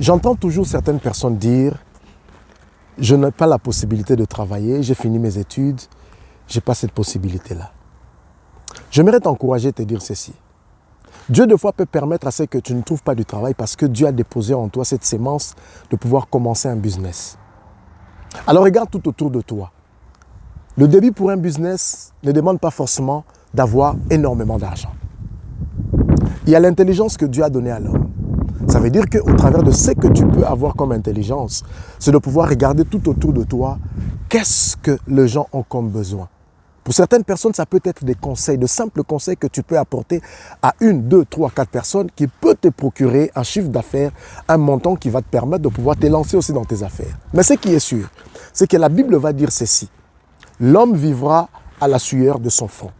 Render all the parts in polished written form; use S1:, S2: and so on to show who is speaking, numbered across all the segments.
S1: J'entends toujours certaines personnes dire « Je n'ai pas la possibilité de travailler, j'ai fini mes études, je n'ai pas cette possibilité-là. » J'aimerais t'encourager à te dire ceci. Dieu, des fois, peut permettre à ce que tu ne trouves pas du travail parce que Dieu a déposé en toi cette sémence de pouvoir commencer un business. Alors regarde tout autour de toi. Le début pour un business ne demande pas forcément d'avoir énormément d'argent. Il y a l'intelligence que Dieu a donnée à l'homme. Ça veut dire qu'au travers de ce que tu peux avoir comme intelligence, c'est de pouvoir regarder tout autour de toi, qu'est-ce que les gens ont comme besoin. Pour certaines personnes, ça peut être des conseils, de simples conseils que tu peux apporter à 1, 2, 3, 4 personnes qui peut te procurer un chiffre d'affaires, un montant qui va te permettre de pouvoir te lancer aussi dans tes affaires. Mais ce qui est sûr, c'est que la Bible va dire ceci. L'homme vivra à la sueur de son front.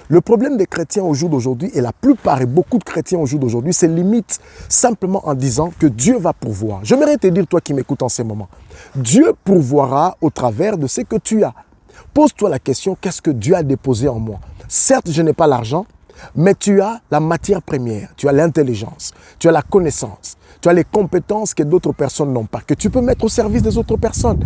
S1: Le problème des chrétiens au jour d'aujourd'hui, et la plupart et beaucoup de chrétiens au jour d'aujourd'hui, c'est limite simplement en disant que Dieu va pourvoir. J'aimerais te dire, toi qui m'écoutes en ce moment, Dieu pourvoira au travers de ce que tu as. Pose-toi la question, qu'est-ce que Dieu a déposé en moi? Certes, je n'ai pas l'argent, mais tu as la matière première, tu as l'intelligence, tu as la connaissance, tu as les compétences que d'autres personnes n'ont pas, que tu peux mettre au service des autres personnes.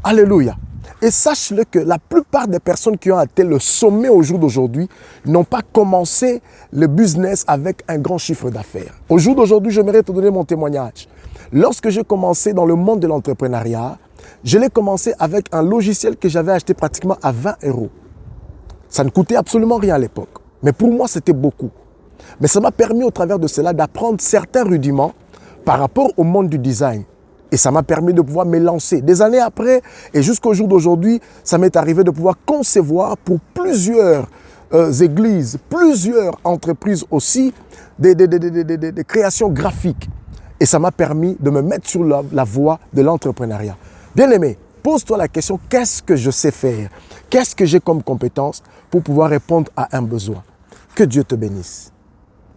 S1: Alléluia. Et sache-le que la plupart des personnes qui ont atteint le sommet au jour d'aujourd'hui n'ont pas commencé le business avec un grand chiffre d'affaires. Au jour d'aujourd'hui, j'aimerais te donner mon témoignage. Lorsque j'ai commencé dans le monde de l'entrepreneuriat, je l'ai commencé avec un logiciel que j'avais acheté pratiquement à 20 €. Ça ne coûtait absolument rien à l'époque. Mais pour moi, c'était beaucoup. Mais ça m'a permis au travers de cela d'apprendre certains rudiments par rapport au monde du design. Et ça m'a permis de pouvoir me lancer. Des années après, et jusqu'au jour d'aujourd'hui, ça m'est arrivé de pouvoir concevoir pour plusieurs églises, plusieurs entreprises aussi, des créations graphiques. Et ça m'a permis de me mettre sur la voie de l'entrepreneuriat. Bien-aimé, pose-toi la question, qu'est-ce que je sais faire? Qu'est-ce que j'ai comme compétence pour pouvoir répondre à un besoin? Que Dieu te bénisse.